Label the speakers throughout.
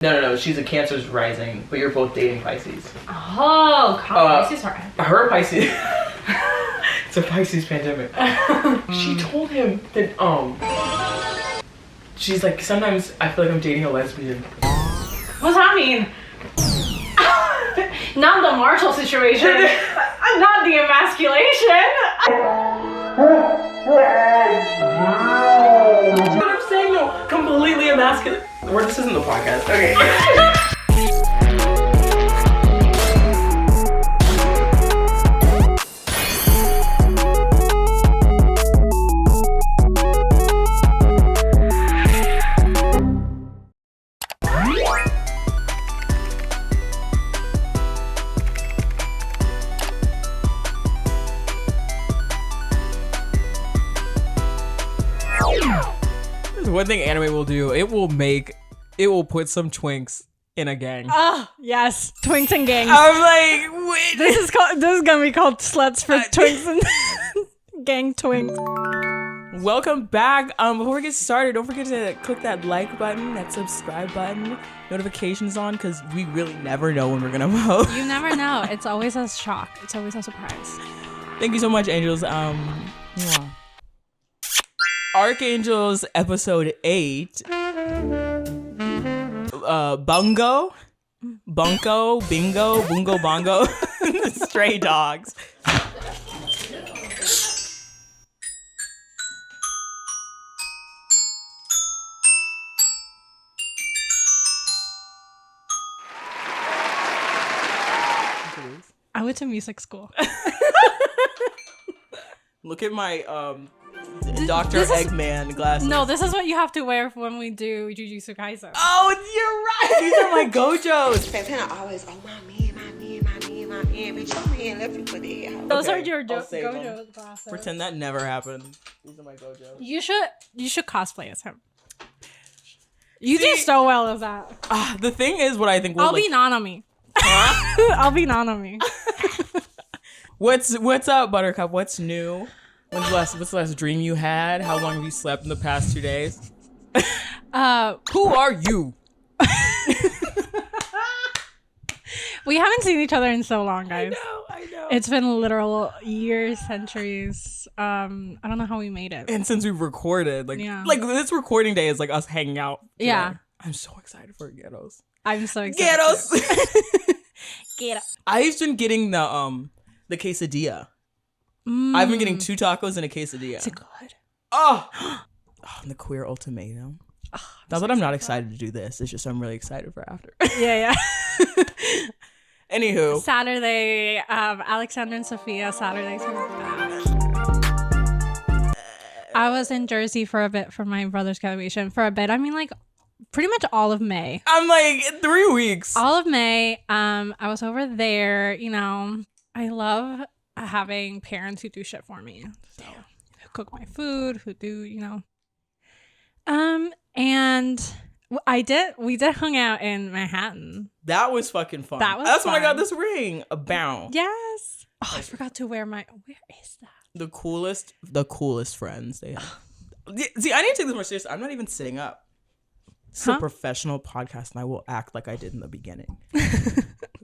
Speaker 1: No. She's a Cancer's rising, but you're both dating Pisces.
Speaker 2: Oh, Pisces are...
Speaker 1: Her Pisces... It's a Pisces pandemic. She told him that, she's like, sometimes I feel like I'm dating a lesbian.
Speaker 2: What's that mean? Not the Marshall situation. Not the emasculation.
Speaker 1: What I'm saying though, completely emasculate. Or this isn't the podcast. Okay.
Speaker 3: One thing anime will do, it will put some twinks in a gang.
Speaker 2: Oh, yes. Twinks and gangs.
Speaker 3: I'm like, wait.
Speaker 2: This is gonna be called sluts for twinks and gang twinks.
Speaker 3: Welcome back. Before we get started, don't forget to click that like button, that subscribe button, notifications on, because we really never know when we're gonna post.
Speaker 2: You never know. It's always a shock. It's always a surprise.
Speaker 3: Thank you so much, Angels. Archangels episode 8. Bungo, Bingo, Bungo Bongo, Stray Dogs.
Speaker 2: I went to music school.
Speaker 3: Look at my Dr. Eggman glasses.
Speaker 2: No, this is what you have to wear when we do Jujutsu Kaisen.
Speaker 3: Oh, you're right. These are my gojos.
Speaker 4: Santana always, oh, my man, bitch, your man left you for dead.
Speaker 2: Those
Speaker 3: Okay,
Speaker 2: are your
Speaker 3: I'll save them.
Speaker 2: Gojo glasses.
Speaker 3: Pretend that never happened. These are my gojos.
Speaker 2: You should cosplay as him. You do so well as that.
Speaker 3: The thing is, what I think
Speaker 2: I'll be Nanami. Huh? I'll be Nanami.
Speaker 3: What's up, Buttercup? What's new? What's the last dream you had? How long have you slept in the past 2 days? Who are you?
Speaker 2: We haven't seen each other in so long, guys.
Speaker 3: I know.
Speaker 2: It's been literal years, centuries. I don't know how we made it.
Speaker 3: And since we've recorded, like this recording day is like us hanging out today.
Speaker 2: Yeah.
Speaker 3: I'm so excited for Ghettos.
Speaker 2: I'm so excited.
Speaker 3: Ghettos.
Speaker 2: Get
Speaker 3: I've been getting the quesadilla. I've been getting 2 tacos and a quesadilla.
Speaker 2: Is it good?
Speaker 3: Oh, and the queer ultimatum. Not that I'm not excited to do this. It's just I'm really excited for after.
Speaker 2: Yeah.
Speaker 3: Anywho.
Speaker 2: Saturday, Alexandra and Sofía, Saturdays are back. I was in Jersey for a bit for my brother's graduation. For a bit, I mean like pretty much all of May.
Speaker 3: I'm like 3 weeks.
Speaker 2: All of May. I was over there, you know. I love having parents who do shit for me. So who cook my food, who do, you know. And we did hung out in Manhattan.
Speaker 3: That was fucking fun. That's when I got this ring. A bound.
Speaker 2: Yes. Oh, I forgot to wear my. Where is that?
Speaker 3: The coolest friends they have. See, I need to take this more seriously. I'm not even sitting up. It's a professional podcast, and I will act like I did in the beginning.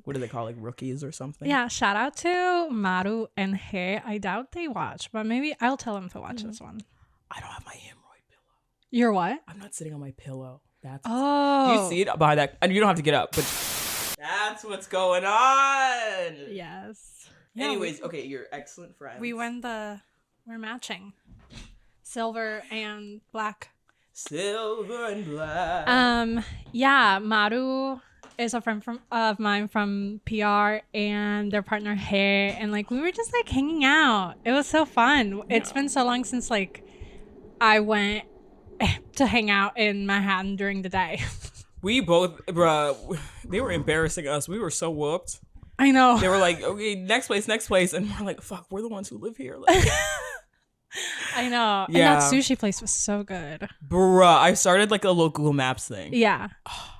Speaker 3: What do they call, like, rookies or something? Yeah,
Speaker 2: shout out to Maru and He. I doubt they watch, but maybe I'll tell them to watch this one.
Speaker 3: I don't have my hemorrhoid pillow.
Speaker 2: You're what?
Speaker 3: I'm not sitting on my pillow. Do
Speaker 2: Oh.
Speaker 3: you see it behind that? And you don't have to get up, but that's what's going on.
Speaker 2: Yes.
Speaker 3: Anyways, okay, you're excellent friends.
Speaker 2: We're matching. Silver and black.
Speaker 3: Silver and black.
Speaker 2: Yeah, Maru is a friend of mine from PR and their partner He, and like we were just like hanging out. It was so fun. Yeah. It's been so long since like I went to hang out in Manhattan during the day.
Speaker 3: We both, they were embarrassing us. We were so whooped.
Speaker 2: I know.
Speaker 3: They were like, okay, next place, and we're like, fuck, we're the ones who live here. Like,
Speaker 2: I know.
Speaker 3: Yeah.
Speaker 2: And that sushi place was so good.
Speaker 3: I started like a little Google Maps thing.
Speaker 2: Yeah.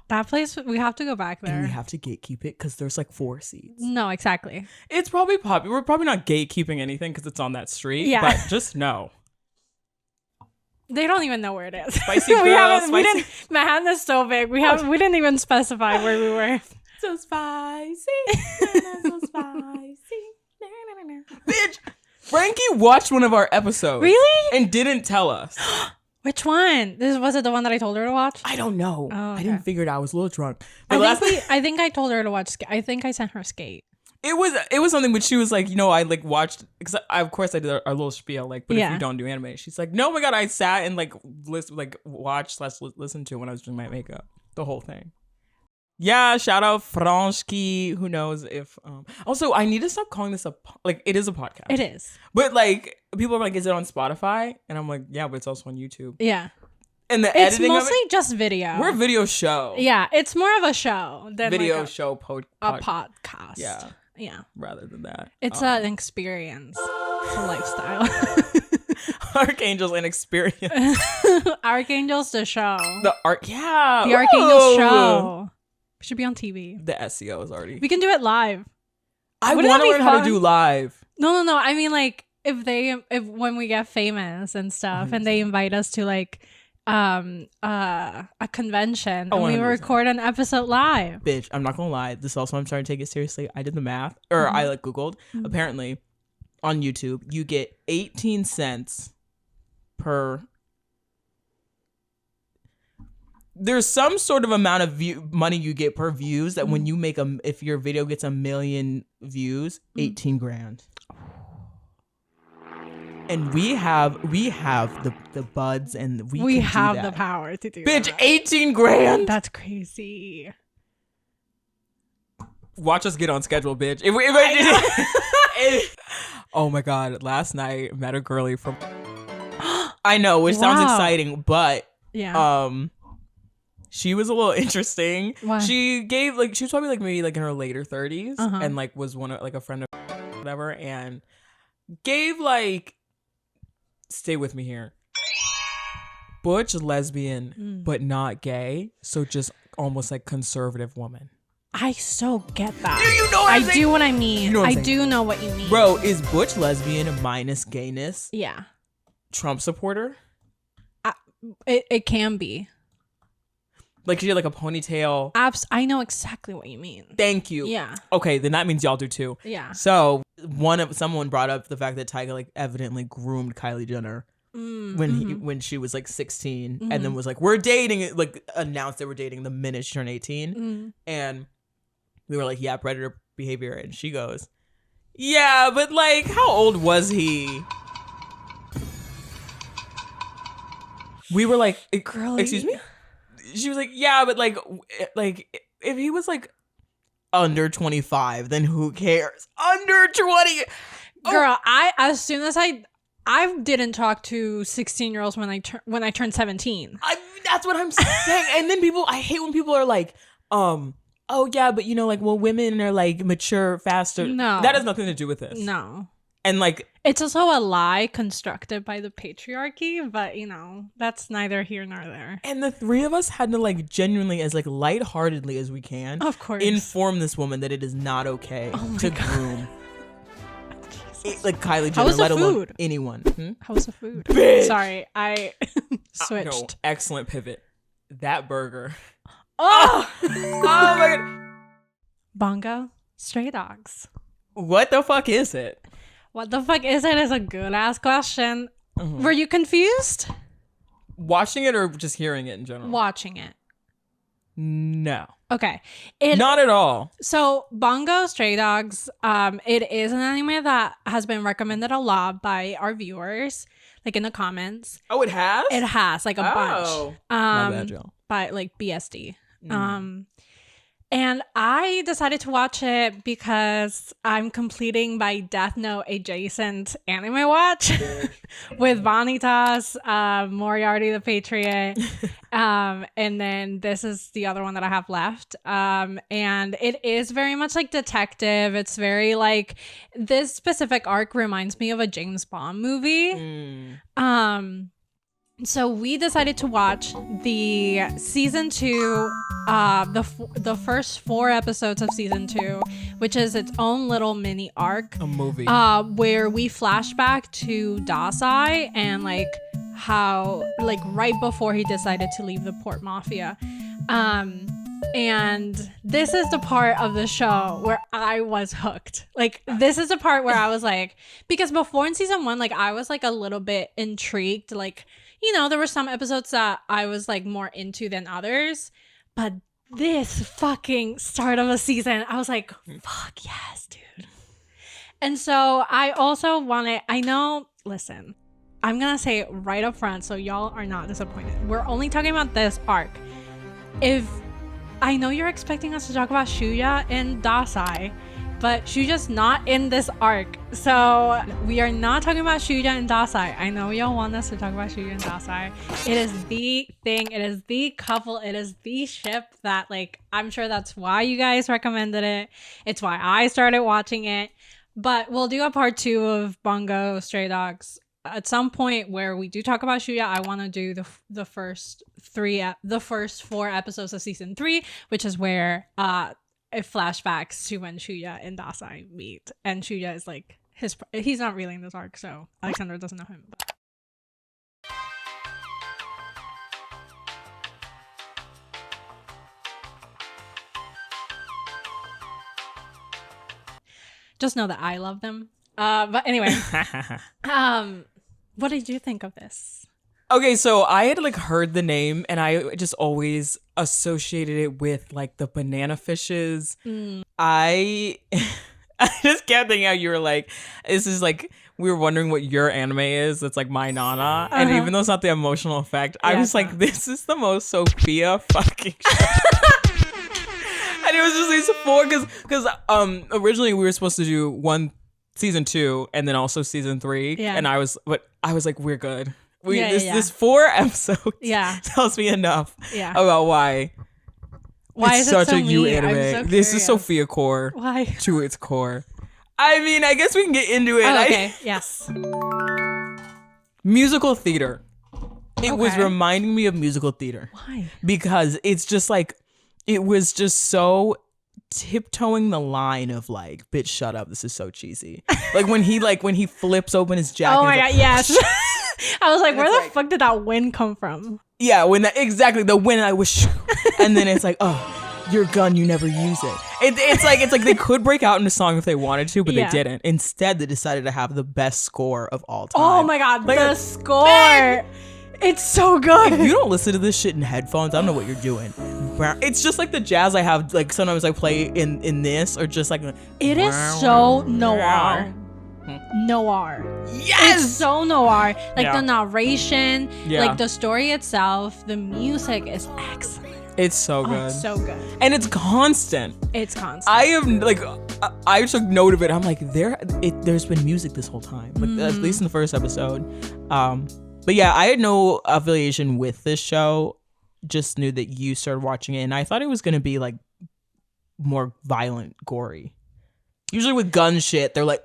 Speaker 2: That place, we have to go back there.
Speaker 3: And we have to gatekeep it because there's like 4 seats.
Speaker 2: No, exactly.
Speaker 3: It's probably popular. We're probably not gatekeeping anything because it's on that street. Yeah. But just know.
Speaker 2: They don't even know where it is.
Speaker 3: Spicy girl,
Speaker 2: we didn't. Manhattan is so big. We didn't even specify where we were.
Speaker 3: So spicy. So spicy. Bitch, Frankie watched one of our episodes.
Speaker 2: Really?
Speaker 3: And didn't tell us.
Speaker 2: Which one? Was it the one that I told her to watch?
Speaker 3: I don't know.
Speaker 2: Oh, okay.
Speaker 3: I didn't figure it out. I was a little drunk. But
Speaker 2: I think I told her to watch. I think I sent her Skate.
Speaker 3: It was something which she was like, I like watched, because of course I did our little spiel, like, but if you don't do anime, she's like, no, my God, I sat and like watched / listened to when I was doing my makeup, the whole thing. Yeah, shout out Franski. Who knows if also I need to stop calling this like it is a podcast.
Speaker 2: It is.
Speaker 3: But like people are like, is it on Spotify? And I'm like, yeah, but it's also on YouTube.
Speaker 2: Yeah.
Speaker 3: And the
Speaker 2: it's
Speaker 3: editing
Speaker 2: mostly
Speaker 3: of it,
Speaker 2: just video.
Speaker 3: we're a video show.
Speaker 2: Yeah, it's more of a show than
Speaker 3: video
Speaker 2: like
Speaker 3: show
Speaker 2: a podcast.
Speaker 3: Yeah.
Speaker 2: Yeah.
Speaker 3: Rather than that.
Speaker 2: It's an experience. It's a lifestyle.
Speaker 3: Archangels and experience.
Speaker 2: Archangels the show.
Speaker 3: The
Speaker 2: Archangels show. We should be on TV.
Speaker 3: The SEO is already.
Speaker 2: We can do it live.
Speaker 3: I
Speaker 2: Wouldn't
Speaker 3: want to
Speaker 2: that be
Speaker 3: learn how to
Speaker 2: fun?
Speaker 3: do live.
Speaker 2: No. I mean, like if when we get famous and stuff, and they invite us to like a convention, and we
Speaker 3: 100%.
Speaker 2: record an episode live.
Speaker 3: Bitch, I'm not gonna lie. This also, I'm trying to take it seriously. I did the math, or I like Googled. Apparently, on YouTube, you get 18 cents per. There's some sort of amount of money you get per views that when you make if your video gets 1 million views, 18 grand. And we have the buds, and we can
Speaker 2: have
Speaker 3: do that.
Speaker 2: the power to do
Speaker 3: Bitch,
Speaker 2: that.
Speaker 3: 18 grand.
Speaker 2: That's crazy.
Speaker 3: Watch us get on schedule, bitch. If I oh my God! Last night met a girlie from. I know, which sounds exciting, but
Speaker 2: yeah.
Speaker 3: She was a little interesting.
Speaker 2: Why?
Speaker 3: She was probably like maybe like in her later 30s, and like was one of like a friend of whatever, and gave like, stay with me here, butch lesbian, but not gay, so just almost like conservative woman.
Speaker 2: I so get that.
Speaker 3: Do you know what I'm saying?
Speaker 2: I do what I mean.
Speaker 3: You know what I'm
Speaker 2: I
Speaker 3: saying?
Speaker 2: do know what you mean.
Speaker 3: Bro, is butch lesbian minus gayness
Speaker 2: Yeah.
Speaker 3: Trump supporter?
Speaker 2: It can be.
Speaker 3: Like she had like a ponytail.
Speaker 2: I know exactly what you mean.
Speaker 3: Thank you.
Speaker 2: Yeah.
Speaker 3: Okay, then that means y'all do too.
Speaker 2: Yeah.
Speaker 3: So someone brought up the fact that Tyga like evidently groomed Kylie Jenner when she was like 16, and then was like, we're dating, like announced they were dating the minute she turned 18, and we were like, yeah, predator behavior, and she goes, yeah, but like, how old was he? We were like,
Speaker 2: Girlie.
Speaker 3: excuse me? She was like, yeah, but like if he was like under 25, then who cares? Under 20.
Speaker 2: Girl, as soon as I didn't talk to 16-year-olds when I turned 17.
Speaker 3: That's what I'm saying. And then I hate when people are like, oh yeah, but like, well, women are like mature faster.
Speaker 2: No.
Speaker 3: That has nothing to do with this.
Speaker 2: No.
Speaker 3: And like,
Speaker 2: It's also a lie constructed by the patriarchy, but that's neither here nor there.
Speaker 3: and the three of us had to like genuinely, as like lightheartedly as we can,
Speaker 2: Of course.
Speaker 3: inform this woman that it is not okay to groom. Like Kylie Jenner,
Speaker 2: How was the
Speaker 3: let alone
Speaker 2: food?
Speaker 3: anyone.
Speaker 2: How was the food?
Speaker 3: Bitch.
Speaker 2: Sorry, I switched.
Speaker 3: No, excellent pivot. That burger.
Speaker 2: Oh!
Speaker 3: Oh my God.
Speaker 2: Bungo Stray Dogs.
Speaker 3: What the fuck is it?
Speaker 2: What the fuck is it? Is a good ass question. Were you confused?
Speaker 3: Watching it or just hearing it in general?
Speaker 2: Watching it.
Speaker 3: No.
Speaker 2: Okay.
Speaker 3: Not at all.
Speaker 2: So Bungo Stray Dogs, it is an anime that has been recommended a lot by our viewers, like in the comments.
Speaker 3: Oh, it has?
Speaker 2: It has like a bunch.
Speaker 3: My bad, y'all.
Speaker 2: By like BSD. And I decided to watch it because I'm completing my Death Note adjacent anime watch with Vanitas, Moriarty the Patriot, and then this is the other one that I have left. And it is very much like detective. It's very like, this specific arc reminds me of a James Bond movie. So we decided to watch the season 2, the first 4 episodes of season 2, which is its own little mini arc.
Speaker 3: A movie.
Speaker 2: Where we flash back to Dazai and like how like right before he decided to leave the Port Mafia. And this is the part of the show where I was hooked. Like, this is the part where I was like, because before in season 1, like, I was like a little bit intrigued. Like, you know, there were some episodes that I was like more into than others. But this fucking start of a season, I was like, fuck yes, dude. And so I also listen, I'm going to say it right up front so y'all are not disappointed. We're only talking about this arc. If I know you're expecting us to talk about Chuuya and Dazai, but Chuuya's not in this arc. So we are not talking about Chuuya and Dazai. I know y'all want us to talk about Chuuya and Dazai. It is the thing. It is the couple. It is the ship that, like, I'm sure that's why you guys recommended it. It's why I started watching it. But we'll do a part 2 of Bungo Stray Dogs at some point where we do talk about Chuuya. I want to do the first 4 episodes of season 3, which is where it flashbacks to when Chuuya and Dazai meet, and Chuuya is like he's not really in this arc, so Alexandra doesn't know him. But. Just know that I love them. But anyway, what did you think of this?
Speaker 3: Okay, so I had like heard the name and I just always associated it with like the banana fishes. I just kept thinking how you were like, this is like, we were wondering what your anime is. It's like my Nana. And even though it's not the emotional effect, I was like, this is the most Sophia fucking show. And it was just these 4, because originally we were supposed to do season 2 and then also season 3. Yeah. And I was like, we're good. This 4 episodes tells me enough about why it's
Speaker 2: is
Speaker 3: such
Speaker 2: it so
Speaker 3: a you
Speaker 2: mean?
Speaker 3: anime. This is Sofiacore.
Speaker 2: Why?
Speaker 3: To its core. I mean, I guess we can get into it.
Speaker 2: Oh, okay. Yes.
Speaker 3: Musical theater. It was reminding me of musical theater.
Speaker 2: Why?
Speaker 3: Because it's just like, it was just so tiptoeing the line of like, bitch, shut up. This is so cheesy. Like when he flips open his jacket.
Speaker 2: Oh my god, yes. I was like, where the
Speaker 3: like,
Speaker 2: fuck did that wind come from?
Speaker 3: Yeah, exactly the wind. I wish, and then it's like, oh, your gun, you never use it. It's like they could break out into song if they wanted to, but they didn't. Instead, they decided to have the best score of all time.
Speaker 2: Oh my god, like, the score! It's so good.
Speaker 3: If you don't listen to this shit in headphones, I don't know what you're doing. It's just like the jazz I have, like sometimes I play in this, or just like
Speaker 2: it is so noir. Yes, it's so noir. Like the narration, like the story itself, the music is excellent.
Speaker 3: It's so good.
Speaker 2: It's so good.
Speaker 3: And it's constant.
Speaker 2: I
Speaker 3: have like I took note of it. I'm like, there's been music this whole time. Like at least in the first episode. But yeah, I had no affiliation with this show. Just knew that you started watching it, and I thought it was gonna be like more violent, gory. Usually with gun shit, they're like,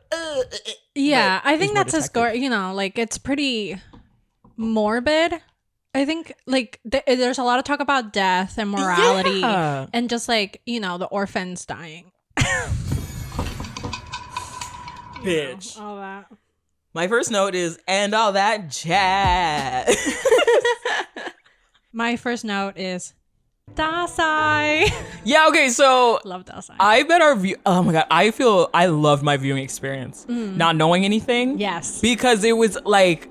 Speaker 2: yeah, I think that's a score. You know, like it's pretty morbid. I think like there's a lot of talk about death and morality, and just like, you know, the orphans dying.
Speaker 3: Bitch.
Speaker 2: All that.
Speaker 3: My first note is, and all that jazz.
Speaker 2: My first note is Dazai.
Speaker 3: Yeah, okay, so
Speaker 2: love Dazai.
Speaker 3: I bet our view. Oh my god, I loved my viewing experience, not knowing anything.
Speaker 2: Yes,
Speaker 3: because it was like,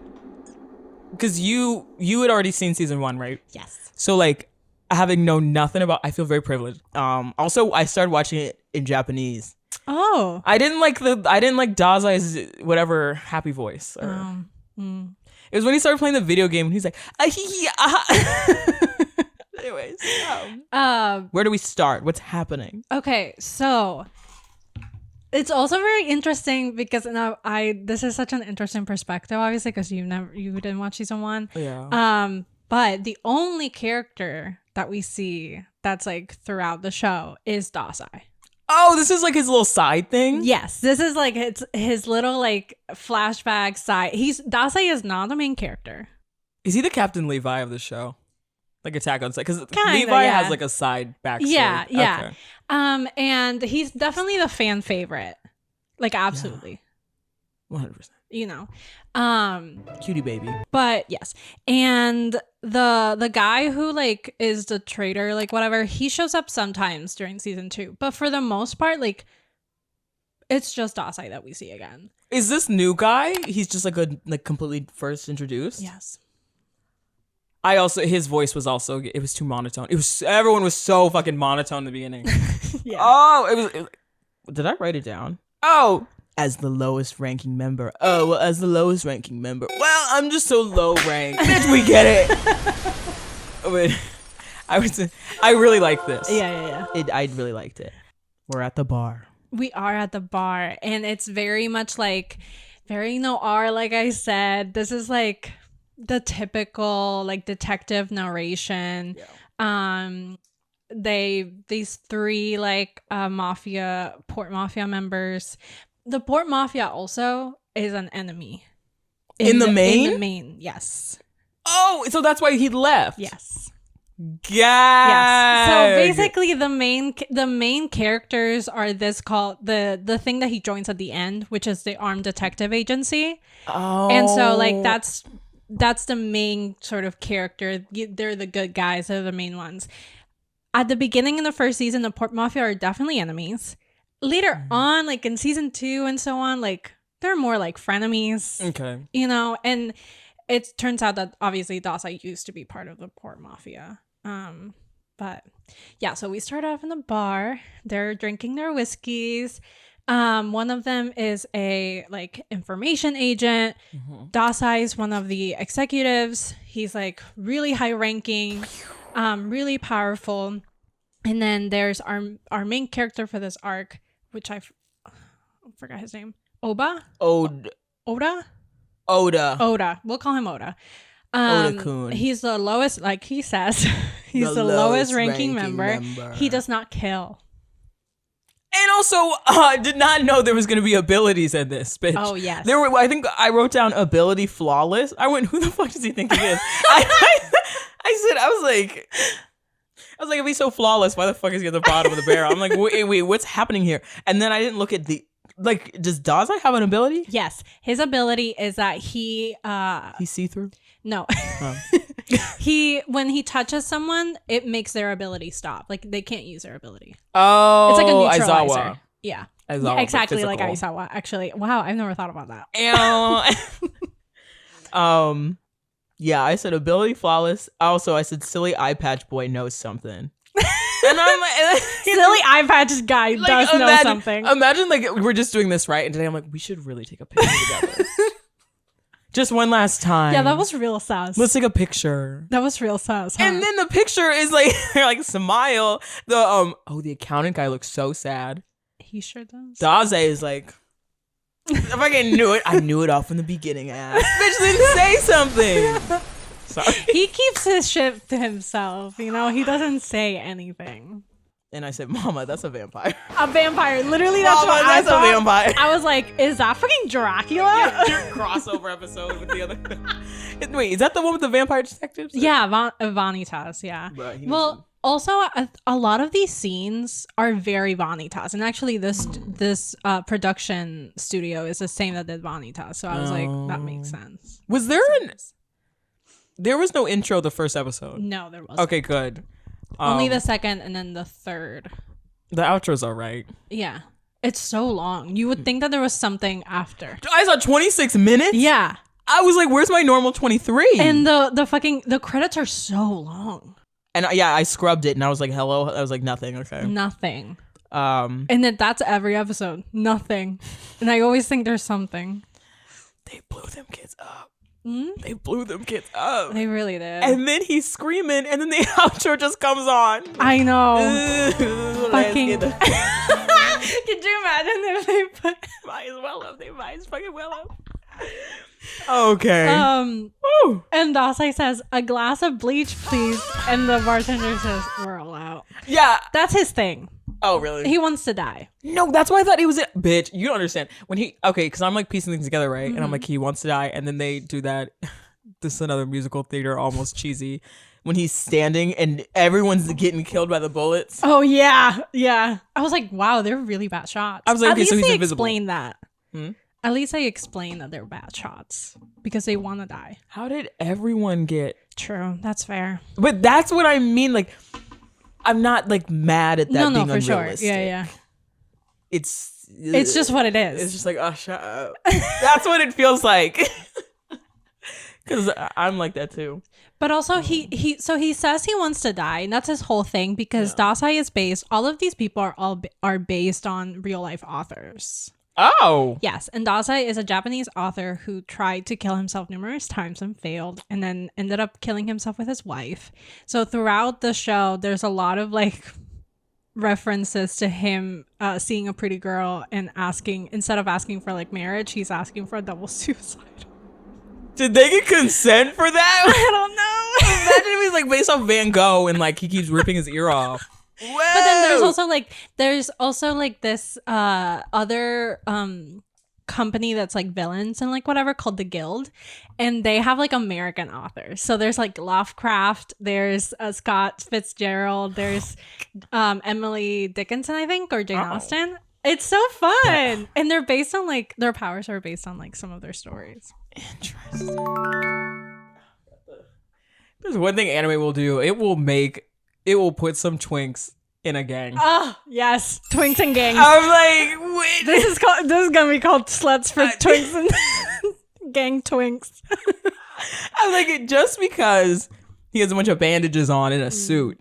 Speaker 3: because you had already seen season 1, right?
Speaker 2: Yes.
Speaker 3: So like, having known nothing about, I feel very privileged. Also, I started watching it in Japanese.
Speaker 2: Oh.
Speaker 3: I didn't like Dazai's whatever happy voice. It was when he started playing the video game and he's like, anyways, where do we start? What's happening?
Speaker 2: Okay, so it's also very interesting because now this is such an interesting perspective, obviously, because you didn't watch season 1.
Speaker 3: Yeah.
Speaker 2: But the only character that we see that's like throughout the show is Dazai.
Speaker 3: Oh, this is like his little side thing?
Speaker 2: Yes, this is like his little like flashback side. Dazai is not the main character.
Speaker 3: Is he the Captain Levi of the show? Like Attack on Titan? Because Levi has like a side backstory.
Speaker 2: Yeah.
Speaker 3: Okay.
Speaker 2: And he's definitely the fan favorite. Like absolutely.
Speaker 3: Yeah. 100%.
Speaker 2: you know.
Speaker 3: Cutie baby.
Speaker 2: But yes, and the guy who like is the traitor, like whatever, he shows up sometimes during season 2, but for the most part, like it's just Dazai that we see again.
Speaker 3: Is this new guy? He's just like completely first introduced.
Speaker 2: Yes.
Speaker 3: I also, his voice was also, it was too monotone. Everyone was so fucking monotone in the beginning.
Speaker 2: Yeah.
Speaker 3: Oh, it was, did I write it down? Oh, as the lowest ranking member. Oh, well, as the lowest ranking member. Well, I'm just so low ranked. Bitch, we get it. But I really like this.
Speaker 2: Yeah.
Speaker 3: I really liked it. We're at the bar.
Speaker 2: We are at the bar, and it's very much like very noir, like I said. This is like the typical like detective narration. Yeah. These 3 like port mafia members. The port mafia also is an enemy.
Speaker 3: In the main?
Speaker 2: In the main, yes.
Speaker 3: Oh, so that's why he left.
Speaker 2: Yes.
Speaker 3: Yes.
Speaker 2: So basically the main characters are this called the thing that he joins at the end, which is the armed detective agency.
Speaker 3: Oh.
Speaker 2: And so like that's the main sort of character. They're the good guys. They're the main ones. At the beginning in the first season, the port mafia are definitely enemies. Later on, like in season 2 and so on, like they're more like frenemies.
Speaker 3: Okay.
Speaker 2: You know, and it turns out that obviously Dazai used to be part of the port mafia. But yeah, so we start off in the bar. They're drinking their whiskeys. One of them is a like information agent. Dazai is one of the executives. He's like really high ranking, really powerful. And then there's our main character for this arc, which I forgot his name. Oda. We'll call him Oda.
Speaker 3: Oda-kun.
Speaker 2: He's the lowest, like he says, he's the lowest ranking member. He does not kill.
Speaker 3: And also, I did not know there was going to be abilities in this, bitch.
Speaker 2: Oh, yes.
Speaker 3: There were, I think I wrote down ability flawless. I went, who the fuck does he think he is? I was like, if he's so flawless, why the fuck is he at the bottom of the barrel? I'm like, wait, what's happening here? And then I didn't look at does Dazai have an ability?
Speaker 2: Yes. His ability is that he's
Speaker 3: see-through?
Speaker 2: No. Oh. When he touches someone, it makes their ability stop. Like they can't use their ability.
Speaker 3: Oh,
Speaker 2: it's like a neutralizer.
Speaker 3: Aizawa.
Speaker 2: Yeah.
Speaker 3: Aizawa,
Speaker 2: exactly like Aizawa. Actually, wow, I've never thought about that.
Speaker 3: Yeah, I said ability flawless. Also, I said silly eye patch boy knows something. And I'm like,
Speaker 2: silly eye patch guy does know something.
Speaker 3: Imagine like we're just doing this right, and today I'm like, we should really take a picture together. Just one last time.
Speaker 2: Yeah, that was real sus.
Speaker 3: Let's take a picture.
Speaker 2: That was real sus. Huh?
Speaker 3: And then the picture is like, like smile. The accountant guy looks so sad.
Speaker 2: He sure does.
Speaker 3: Dazai is like, if I knew it, I knew it all from the beginning. Ass bitch didn't say something. Sorry.
Speaker 2: He keeps his shit to himself. You know, he doesn't say anything.
Speaker 3: And I said, Mama, that's a vampire.
Speaker 2: A vampire. Literally, that's
Speaker 3: Mama,
Speaker 2: what I thought.
Speaker 3: a vampire.
Speaker 2: I was like, is that fucking Dracula?
Speaker 3: Your crossover episode with the other. Wait, is that the one with the vampire detectives?
Speaker 2: Yeah, Vanitas, yeah. Well, also, a lot of these scenes are very Vanitas. And actually, this production studio is the same that did Vanitas. So I was like, that makes sense.
Speaker 3: Was there There was no intro the first episode?
Speaker 2: No, there wasn't.
Speaker 3: Okay, good.
Speaker 2: Only the second and then the third.
Speaker 3: The outro's all right.
Speaker 2: Yeah. It's so long. You would think that there was something after.
Speaker 3: I saw 26 minutes?
Speaker 2: Yeah.
Speaker 3: I was like, where's my normal 23?
Speaker 2: And the credits are so long.
Speaker 3: And yeah, I scrubbed it and I was like, hello? I was like, nothing, okay.
Speaker 2: Nothing. And then that's every episode. Nothing. And I always think there's something.
Speaker 3: They blew them kids up.
Speaker 2: Mm-hmm.
Speaker 3: They blew them kids up.
Speaker 2: They really did.
Speaker 3: And then he's screaming, and then the outro just comes on.
Speaker 2: I know.
Speaker 3: Fucking.
Speaker 2: Could you imagine if they put?
Speaker 3: Might as well have. They might as fucking well have. Okay.
Speaker 2: Woo. And Dazai says, "A glass of bleach, please." And the bartender says, "We're all out."
Speaker 3: Yeah,
Speaker 2: that's his thing.
Speaker 3: Oh, really?
Speaker 2: He wants to die.
Speaker 3: No, that's why I thought he was it. Bitch, you don't understand. When because I'm like piecing things together, right? Mm-hmm. And I'm like, he wants to die. And then they do that. This is another musical theater, almost cheesy. When he's standing and everyone's getting killed by the bullets.
Speaker 2: Oh, yeah. Yeah. I was like, wow, they're really bad shots.
Speaker 3: I was like,
Speaker 2: At
Speaker 3: okay,
Speaker 2: least
Speaker 3: so he's
Speaker 2: they
Speaker 3: invisible.
Speaker 2: Explain that. At least they explain that they're bad shots because they want to die.
Speaker 3: How did everyone get?
Speaker 2: True, that's fair.
Speaker 3: But that's what I mean. Like, I'm not like mad at that being
Speaker 2: for
Speaker 3: unrealistic.
Speaker 2: sure. Yeah.
Speaker 3: It's
Speaker 2: just what it is.
Speaker 3: It's just like, oh, shut up. That's what it feels like. Because I'm like that too.
Speaker 2: But also he says he wants to die, and that's his whole thing because Dazai is based. All of these people are based on real life authors.
Speaker 3: Oh.
Speaker 2: Yes, and Dazai is a Japanese author who tried to kill himself numerous times and failed, and then ended up killing himself with his wife. So throughout the show, there's a lot of like references to him seeing a pretty girl and instead of asking for like marriage, he's asking for a double suicide.
Speaker 3: Did they get consent for that?
Speaker 2: I don't know.
Speaker 3: Imagine if he's like based off Van Gogh and like he keeps ripping his ear off. Whoa.
Speaker 2: But then there's also like this other company that's like villains and like whatever called the Guild, and they have like American authors. So there's like Lovecraft, there's Scott Fitzgerald, there's Emily Dickinson, I think, or Jane Austen. It's so fun. And they're based on like their powers are based on like some of their stories.
Speaker 3: Interesting. There's one thing anime will do. It will put some twinks in a gang.
Speaker 2: Oh, yes. Twinks and gangs.
Speaker 3: I'm like, wait.
Speaker 2: This is gonna be called sluts for twinks and gang twinks.
Speaker 3: I'm like, just because he has a bunch of bandages on in a suit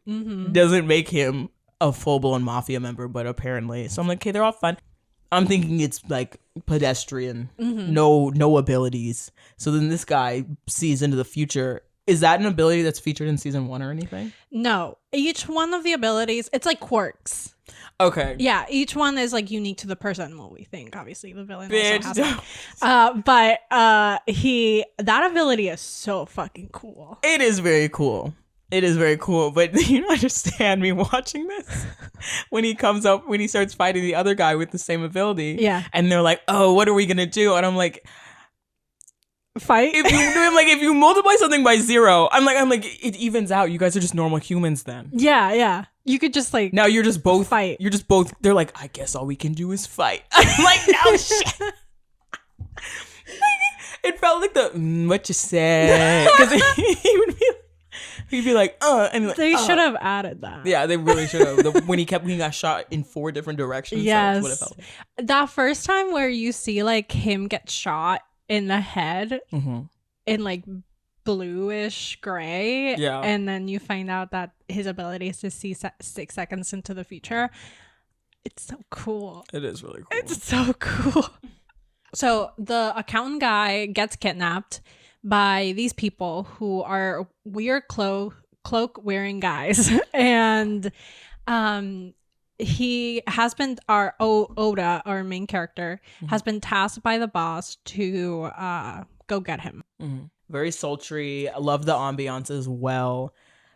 Speaker 3: doesn't make him a full-blown mafia member, but apparently. So I'm like, okay, they're all fun. I'm thinking it's like pedestrian, no abilities. So then this guy sees into the future. Is that an ability that's featured in season 1 or anything? No.
Speaker 2: Each one of the abilities, it's like quirks.
Speaker 3: Okay.
Speaker 2: Yeah, each one is like unique to the person. Well, we think obviously the villain
Speaker 3: Bitch,
Speaker 2: also has it. But that ability is so fucking cool.
Speaker 3: It is very cool. It is very cool, but you don't understand me watching this. When he starts fighting the other guy with the same ability.
Speaker 2: Yeah.
Speaker 3: And they're like, oh, what are we going to do? And I'm like,
Speaker 2: fight?
Speaker 3: If you multiply something by 0, I'm like, it evens out. You guys are just normal humans then.
Speaker 2: Yeah. You could just like.
Speaker 3: Now you're just both.
Speaker 2: Fight.
Speaker 3: You're just both. They're like, I guess all we can do is fight. I'm like, no shit. It felt like what you said. Because he'd be like, and like,
Speaker 2: they should have added that.
Speaker 3: Yeah, they really should have. When he got shot in 4 different directions.
Speaker 2: Yes.
Speaker 3: That's what it felt like.
Speaker 2: That first time where you see like him get shot in the head in like bluish gray.
Speaker 3: Yeah.
Speaker 2: And then you find out that his ability is to see 6 seconds into the future. It's so cool.
Speaker 3: It is really cool.
Speaker 2: It's so cool. So the accountant guy gets kidnapped by these people who are weird cloak wearing guys. And he has been, Oda, our main character, has been tasked by the boss to go get him.
Speaker 3: Very sultry. I love the ambiance as well.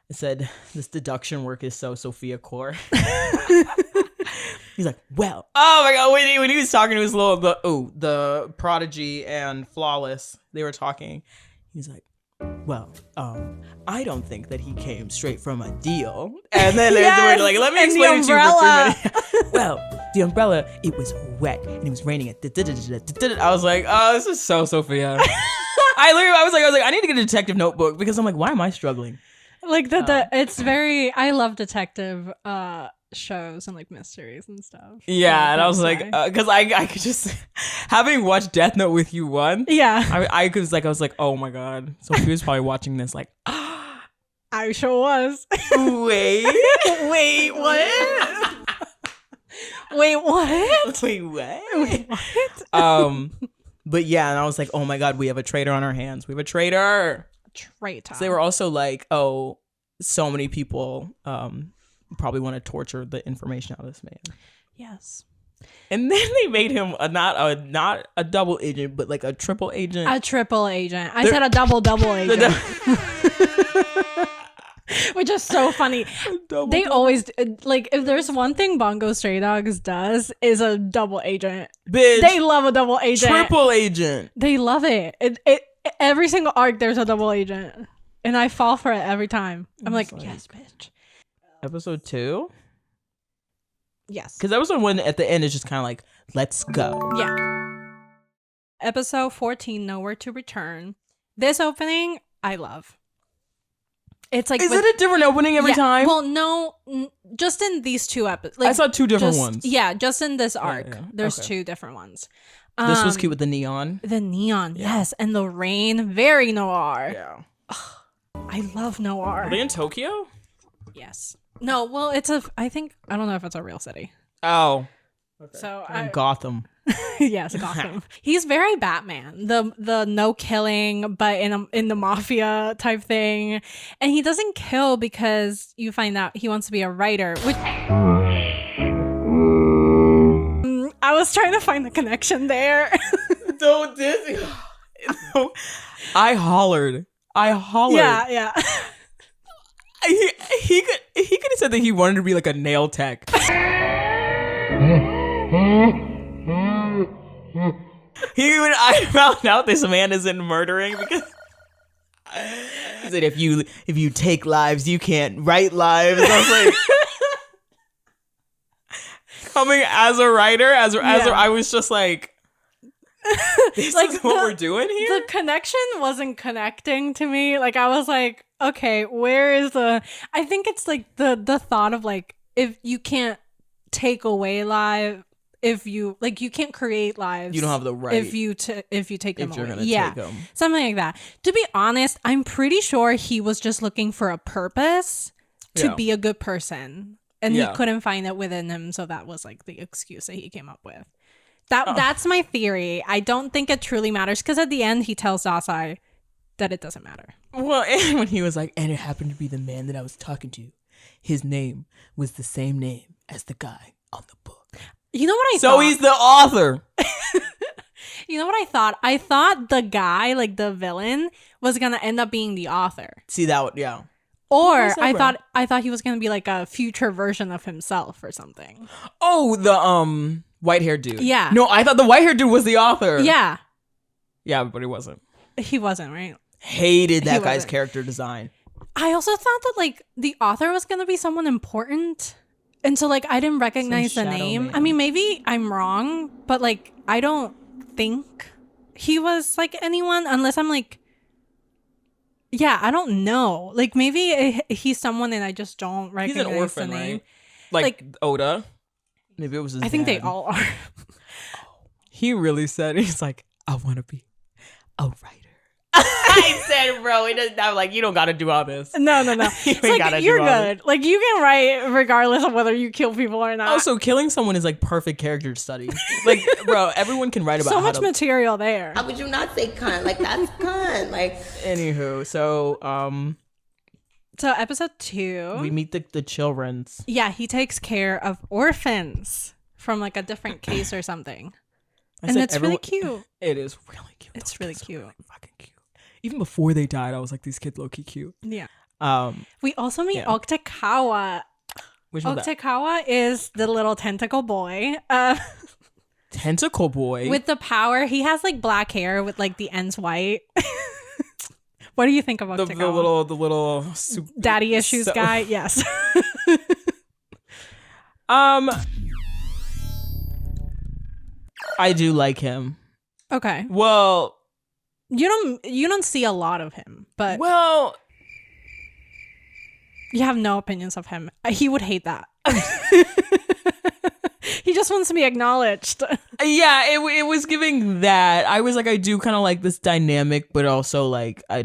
Speaker 3: I said, this deduction work is so Sofiacore. He's like, well, oh my god, when he was talking to his the prodigy and flawless, they were talking. He's like, well, I don't think that he came straight from a deal. And then there's like, let me explain it to you for 3 minutes. Well, the umbrella, it was wet and it was raining. I was like, oh, this is so Sophia. I was like, I need to get a detective notebook because I'm like, why am I struggling?
Speaker 2: Like it's very, I love detective shows and like mysteries and stuff.
Speaker 3: Yeah, and I was like, because I could just, having watched Death Note with you I was like, oh my god. So he was probably watching this like,
Speaker 2: I sure was.
Speaker 3: Wait, what?
Speaker 2: Wait, what?
Speaker 3: Wait, what? But yeah, and I was like, oh my god, we have a traitor on our hands. We have a traitor.
Speaker 2: Traitor.
Speaker 3: So they were also like, oh, so many people probably want to torture the information out of this man.
Speaker 2: Yes.
Speaker 3: And then they made him not a double agent, but like a triple agent.
Speaker 2: A triple agent. I said a double agent. Which is so funny. They always, like, if there's one thing Bungo Stray Dogs does is a double agent.
Speaker 3: Bitch.
Speaker 2: They love a double agent.
Speaker 3: Triple agent.
Speaker 2: They love it. Every single arc, there's a double agent. And I fall for it every time. I'm like, yes, bitch.
Speaker 3: Episode 2?
Speaker 2: Yes.
Speaker 3: Because episode 1 at the end is just kind of like, let's go.
Speaker 2: Yeah. episode 14, Nowhere to Return. This opening, I love. It's like
Speaker 3: Is it a different opening every time?
Speaker 2: Well, no, just in these 2 episodes. Like,
Speaker 3: I saw 2 different ones.
Speaker 2: Yeah, just in this arc.
Speaker 3: Yeah,
Speaker 2: There's
Speaker 3: okay.
Speaker 2: 2 different ones.
Speaker 3: This was cute with the neon.
Speaker 2: The neon, yes, and the rain, very noir.
Speaker 3: Yeah.
Speaker 2: I love noir.
Speaker 3: Are they in Tokyo?
Speaker 2: Yes. No, well, I don't know if it's a real city.
Speaker 3: Oh. Okay.
Speaker 2: So
Speaker 3: Gotham.
Speaker 2: yes, Gotham. He's very Batman. The no killing, but in the mafia type thing, and he doesn't kill because you find out he wants to be a writer. Which I was trying to find the connection there.
Speaker 3: Don't diss. I hollered.
Speaker 2: Yeah.
Speaker 3: He could have said that he wanted to be like a nail tech. I found out this man isn't murdering because he said if you take lives, you can't write lives. I was like, coming as a writer, I was just like, this
Speaker 2: Like,
Speaker 3: is what we're doing here.
Speaker 2: The connection wasn't connecting to me. Like, I was like, okay, where is the? I think it's like the thought of like, if you can't take away live, if you like, you can't create lives.
Speaker 3: You don't have the right
Speaker 2: if you take them
Speaker 3: if you're
Speaker 2: away.
Speaker 3: gonna
Speaker 2: Yeah,
Speaker 3: take them.
Speaker 2: something like that. To be honest, I'm pretty sure he was just looking for a purpose to
Speaker 3: Yeah.
Speaker 2: be a good person, and
Speaker 3: Yeah.
Speaker 2: he couldn't find it within him, so that was like the excuse that he came up with. That's my theory. I don't think it truly matters because at the end he tells Dazai that it doesn't matter.
Speaker 3: Well, and when he was like, and it happened to be the man that I was talking to, his name was the same name as the guy on the book.
Speaker 2: You know what I
Speaker 3: So
Speaker 2: thought?
Speaker 3: he's the author.
Speaker 2: You know what I thought? I thought the guy, like the villain, was gonna end up being the author.
Speaker 3: See that? Yeah.
Speaker 2: Or
Speaker 3: Who's that,
Speaker 2: I
Speaker 3: bro?
Speaker 2: thought he was gonna be like a future version of himself or something.
Speaker 3: Oh, the white-haired dude.
Speaker 2: Yeah.
Speaker 3: No, I thought the white-haired dude was the author.
Speaker 2: Yeah.
Speaker 3: Yeah, but he wasn't.
Speaker 2: He wasn't, right?
Speaker 3: Hated that
Speaker 2: He
Speaker 3: guy's
Speaker 2: wasn't.
Speaker 3: character design.
Speaker 2: I also thought that like the author was gonna be someone important. And so like I didn't recognize the
Speaker 3: shadow
Speaker 2: name.
Speaker 3: man.
Speaker 2: I mean, maybe I'm wrong, but like I don't think he was like anyone unless I'm like, yeah, I don't know. Like maybe he's someone and I just don't
Speaker 3: He's
Speaker 2: recognize
Speaker 3: an orphan,
Speaker 2: the name.
Speaker 3: right? Like Oda. Maybe it was his
Speaker 2: I think they
Speaker 3: dad.
Speaker 2: all are.
Speaker 3: He really said, he's like, I want to be a writer. I said, bro, he doesn't. I'm like, you don't got to do all this.
Speaker 2: No.
Speaker 3: You
Speaker 2: It's
Speaker 3: ain't
Speaker 2: like
Speaker 3: gotta do
Speaker 2: you're
Speaker 3: all this.
Speaker 2: good. Like you can write regardless of whether you kill people or not.
Speaker 3: Also, killing someone is like perfect character study. Like, bro, everyone can write about
Speaker 2: so
Speaker 3: how
Speaker 2: much
Speaker 3: to...
Speaker 2: material there.
Speaker 4: How would you not say cunt? Like, that's cunt. Like,
Speaker 3: Anywho, so
Speaker 2: So episode 2.
Speaker 3: we meet the children's.
Speaker 2: Yeah, he takes care of orphans from like a different case or something.
Speaker 3: I
Speaker 2: And
Speaker 3: said
Speaker 2: it's really cute.
Speaker 3: It is really cute.
Speaker 2: It's
Speaker 3: Those
Speaker 2: really
Speaker 3: kids are
Speaker 2: cute.
Speaker 3: fucking cute. Even before they died, I was like, these kids low key cute.
Speaker 2: Yeah.
Speaker 3: We
Speaker 2: also meet
Speaker 3: yeah.
Speaker 2: Octakawa.
Speaker 3: Which was that?
Speaker 2: Octakawa is the little tentacle boy.
Speaker 3: Tentacle boy.
Speaker 2: With the power. He has like black hair with like the ends white. What do you think of Octakawa?
Speaker 3: the little
Speaker 2: Daddy issues guy? Yes.
Speaker 3: I do like him.
Speaker 2: Okay.
Speaker 3: Well,
Speaker 2: You don't see a lot of him, but
Speaker 3: well,
Speaker 2: you have no opinions of him. He would hate that. He just wants to be acknowledged.
Speaker 3: yeah, it was giving that. I was like, I do kind of like this dynamic, but also like I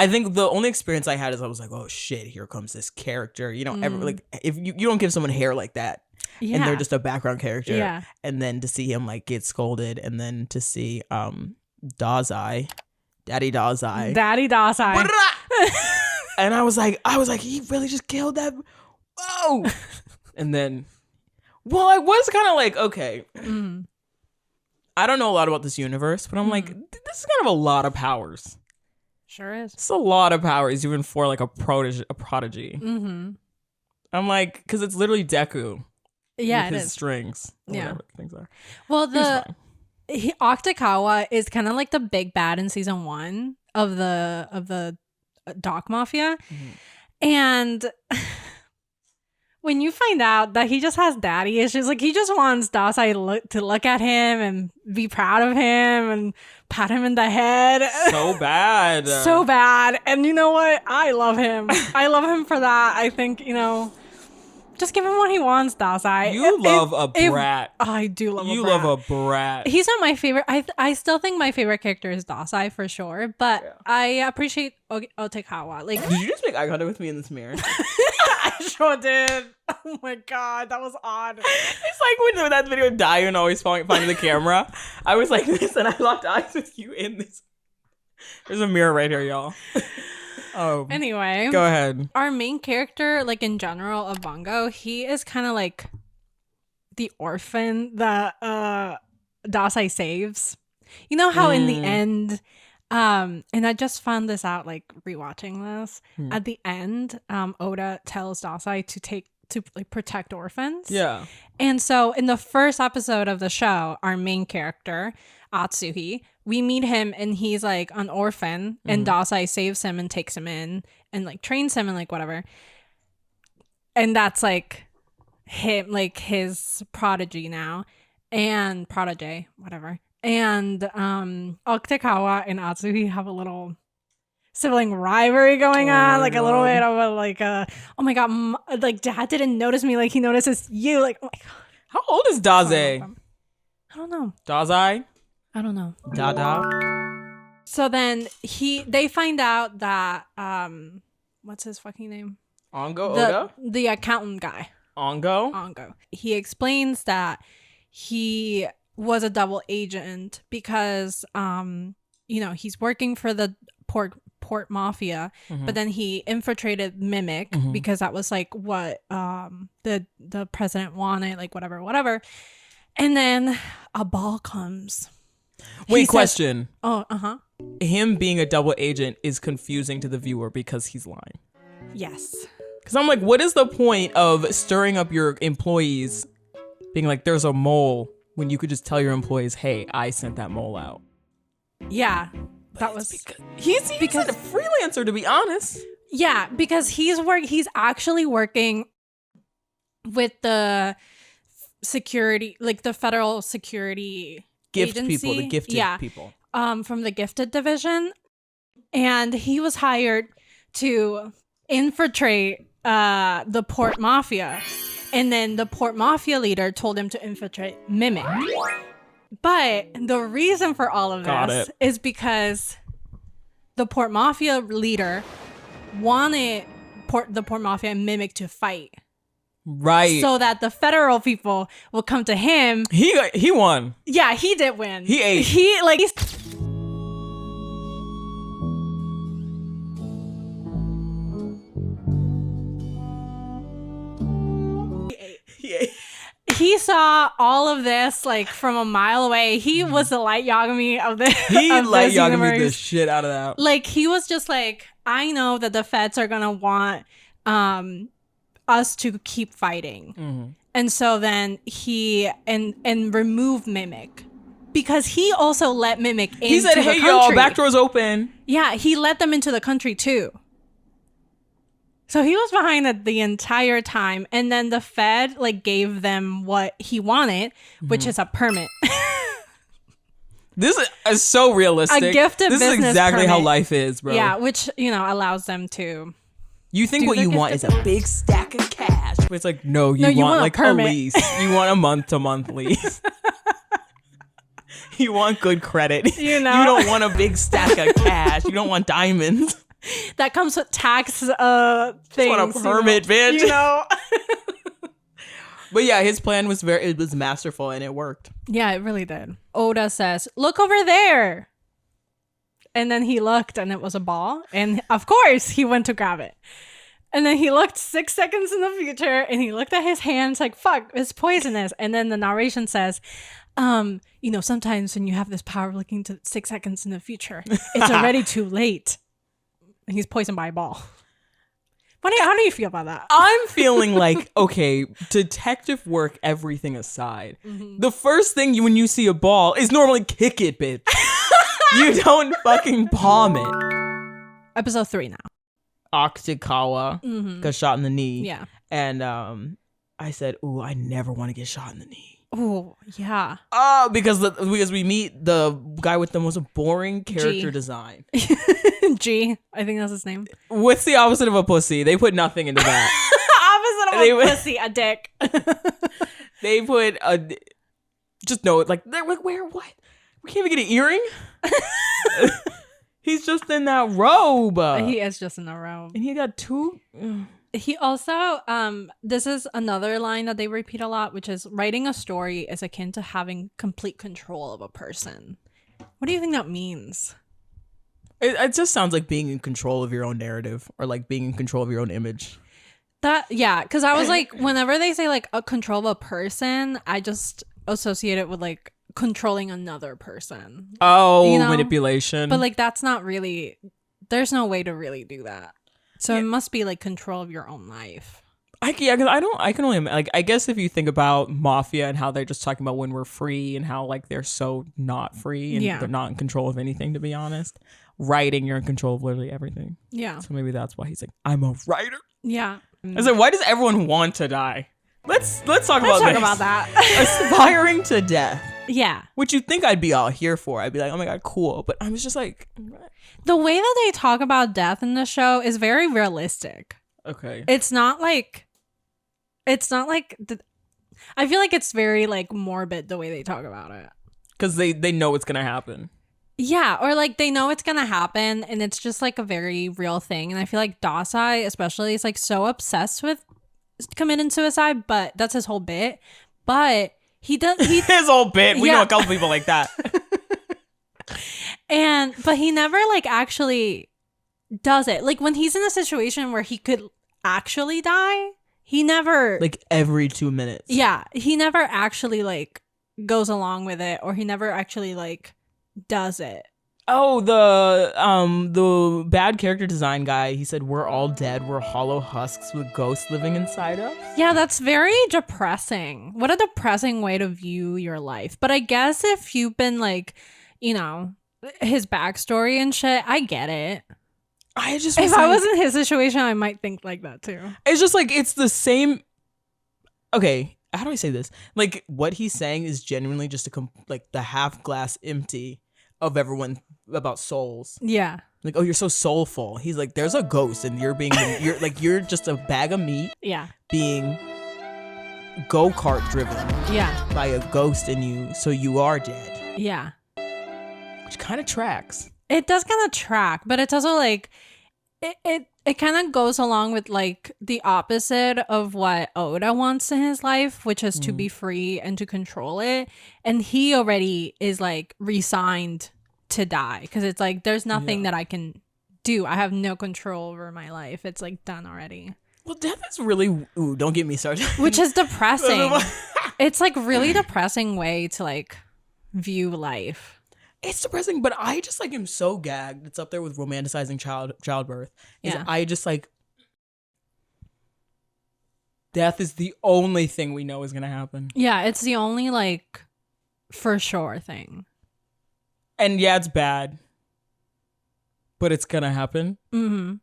Speaker 3: think the only experience I had is I was like, oh shit, here comes this character. You know, like if you don't give someone hair like that,
Speaker 2: Yeah.
Speaker 3: and they're just a background character,
Speaker 2: Yeah.
Speaker 3: and then to see him like get scolded, and then to see Dazai, Daddy Dazai,
Speaker 2: Daddy Dazai.
Speaker 3: and I was like, he really just killed that. Whoa! And then, well, I was kind of like, okay, I don't know a lot about this universe, but I'm like, this is kind of a lot of powers.
Speaker 2: Sure is.
Speaker 3: It's a lot of powers, even for like a prodigy.
Speaker 2: Mm-hmm.
Speaker 3: I'm like, because it's literally Deku.
Speaker 2: Yeah,
Speaker 3: with
Speaker 2: it
Speaker 3: his
Speaker 2: is.
Speaker 3: strings. Or
Speaker 2: Yeah.
Speaker 3: whatever things are.
Speaker 2: Well,
Speaker 3: He was fine.
Speaker 2: Octakawa is kind of like the big bad in season 1 of the Doc Mafia, and when you find out that he just has daddy issues, like he just wants Dazai to look at him and be proud of him and pat him in the head.
Speaker 3: So bad.
Speaker 2: So bad. And you know what? I love him. I love him for that. I think, just give him what he wants, Dazai.
Speaker 3: You love a brat.
Speaker 2: I do love a brat.
Speaker 3: You love a brat.
Speaker 2: He's not my favorite. I still think my favorite character is Dazai for sure, but I appreciate Otekawa. Like,
Speaker 3: did you just make eye contact with me in this mirror?
Speaker 2: I sure did. Oh my god, that was odd.
Speaker 3: It's like when that video Diane always finding the camera. I was like this and I locked eyes with you in this. There's a mirror right here, y'all. Oh.
Speaker 2: Anyway.
Speaker 3: Go ahead.
Speaker 2: Our main character, like in general of Bungo, he is kind of like the orphan that Dazai saves. You know how in the end, and I just found this out like rewatching this. At the end, Oda tells Dazai to like protect orphans.
Speaker 3: Yeah.
Speaker 2: And so in the first episode of the show, our main character, Atsuhi, we meet him and he's like an orphan and Dazai saves him and takes him in and like trains him and like whatever. And that's like him, like his prodigy now and protege, whatever. And Otekawa and Atsuhi have a little sibling rivalry going on, like a little bit of a like oh my god, like dad didn't notice me like he notices you, like oh my god.
Speaker 3: How old is Dazai?
Speaker 2: I don't know.
Speaker 3: Dazai?
Speaker 2: I don't know.
Speaker 3: Dada?
Speaker 2: So then they find out that what's his fucking name?
Speaker 3: Oda?
Speaker 2: The accountant guy.
Speaker 3: Ongo?
Speaker 2: He explains that he was a double agent because he's working for the port mafia, but then he infiltrated Mimic because that was like what the president wanted, like whatever. And then a ball comes.
Speaker 3: Wait, question.
Speaker 2: Him
Speaker 3: being a double agent is confusing to the viewer because he's lying.
Speaker 2: Yes.
Speaker 3: Because I'm like, what is the point of stirring up your employees being like, there's a mole, when you could just tell your employees, hey, I sent that mole out?
Speaker 2: Yeah.
Speaker 3: That was because he's a freelancer, to be honest.
Speaker 2: Yeah, because he's actually working with the security, like the federal security agency.
Speaker 3: The gifted people.
Speaker 2: From the gifted division. And he was hired to infiltrate the port mafia. And then the port mafia leader told him to infiltrate Mimic. But the reason for all of this is because the port mafia leader wanted the port mafia and Mimic to fight.
Speaker 3: Right.
Speaker 2: So that the federal people will come to him.
Speaker 3: He won.
Speaker 2: Yeah, he did win.
Speaker 3: He ate.
Speaker 2: He saw all of this like from a mile away. He was the light Yagami of this.
Speaker 3: He light Yagami the shit out of that.
Speaker 2: Like he was just like, I know that the feds are gonna want us to keep fighting, and so then he and remove Mimic because he also let Mimic into the country.
Speaker 3: He said, "Hey y'all, back door's open."
Speaker 2: Yeah, he let them into the country too. So he was behind it the entire time, and then the Fed like gave them what he wanted, which is a permit.
Speaker 3: This is so realistic.
Speaker 2: A gifted business
Speaker 3: This is exactly
Speaker 2: permit.
Speaker 3: how life is, bro.
Speaker 2: Yeah, which allows them to.
Speaker 3: You think what you want is a big stack of cash, but it's like no, you want like a lease. You want a month-to-month lease. You want good credit. You don't want a big stack of cash. You don't want diamonds.
Speaker 2: That comes with tax things.
Speaker 3: Just want a permit, bitch. But yeah, his plan was masterful and it worked.
Speaker 2: Yeah, it really did. Oda says, "Look over there." And then he looked and it was a ball. And of course he went to grab it. And then he looked 6 seconds in the future and he looked at his hands like, fuck, it's poisonous. And then the narration says, sometimes when you have this power of looking to 6 seconds in the future, it's already too late. He's poisoned by a ball. How do you feel about that?
Speaker 3: I'm feeling like, okay, detective work, everything aside. The first thing when you see a ball is normally kick it, bitch. You don't fucking palm it.
Speaker 2: Episode 3 now.
Speaker 3: Otekawa got shot in the knee.
Speaker 2: Yeah.
Speaker 3: And I said, "Ooh, I never want to get shot in the knee."
Speaker 2: Oh, yeah.
Speaker 3: Oh, because we meet the guy with the most boring character
Speaker 2: G.
Speaker 3: design.
Speaker 2: G, I think that's his name.
Speaker 3: What's the opposite of a pussy? They put nothing into that.
Speaker 2: Opposite of a pussy, a dick.
Speaker 3: They put a just no, like they're like, where what? We can't even get an earring. He's just in that robe.
Speaker 2: He is just in a robe.
Speaker 3: And he got two.
Speaker 2: He also, this is another line that they repeat a lot, which is writing a story is akin to having complete control of a person. What do you think that means?
Speaker 3: It just sounds like being in control of your own narrative or like being in control of your own image.
Speaker 2: Yeah, because I was like, whenever they say like a control of a person, I just associate it with like controlling another person.
Speaker 3: Oh,
Speaker 2: you know?
Speaker 3: manipulation.
Speaker 2: But like that's not really, there's no way to really do that. So it must be like control of your own life.
Speaker 3: Yeah, because I can only like, I guess if you think about mafia and how they're just talking about when we're free and how like they're so not free and they're not in control of anything, to be honest. Writing, you're in control of literally everything. Yeah. So maybe that's why he's like, I'm a writer.
Speaker 2: Yeah.
Speaker 3: I said, why does everyone want to die? Let's talk about
Speaker 2: that.
Speaker 3: Aspiring to death.
Speaker 2: Yeah.
Speaker 3: Which you'd think I'd be all here for. I'd be like, oh my God, cool. But I was just like,
Speaker 2: the way that they talk about death in the show is very realistic.
Speaker 3: Okay.
Speaker 2: It's not like I feel like it's very like morbid the way they talk about it.
Speaker 3: Because they know it's going to happen.
Speaker 2: Yeah. Or like they know it's going to happen and it's just like a very real thing. And I feel like Dazai especially is like so obsessed with committing suicide, but that's his whole bit. But his whole bit.
Speaker 3: We know a couple people like that.
Speaker 2: But he never like actually does it. Like when he's in a situation where he could actually die, he never
Speaker 3: like every 2 minutes.
Speaker 2: Yeah, he never actually like goes along with it, or he never actually like does it.
Speaker 3: Oh, the bad character design guy, he said we're all dead, we're hollow husks with ghosts living inside us.
Speaker 2: Yeah, that's very depressing. What a depressing way to view your life. But I guess if you've been like, you know, his backstory and shit, I get it. I was in his situation, I might think like that too.
Speaker 3: It's just like it's the same. Okay, how do I say this? Like what he's saying is genuinely just like the half glass empty of everyone about souls. Yeah. Like, oh, you're so soulful. He's like, there's a ghost, and you're just a bag of meat. Yeah. Being go-kart driven. Yeah. By a ghost in you, so you are dead. Yeah. Which kind of tracks.
Speaker 2: It does kind of track, but it's also like it kind of goes along with like the opposite of what Oda wants in his life, which is to be free and to control it. And he already is like resigned to die because it's like there's nothing that I can do. I have no control over my life. It's like done already.
Speaker 3: Well, death is really don't get me started.
Speaker 2: Which is depressing. It's like really depressing way to like view life.
Speaker 3: It's depressing, but I just like am so gagged. It's up there with romanticizing childbirth. Yeah. I just like death is the only thing we know is gonna happen.
Speaker 2: Yeah, it's the only like for sure thing.
Speaker 3: And yeah, it's bad, but it's gonna happen. Mm-hmm.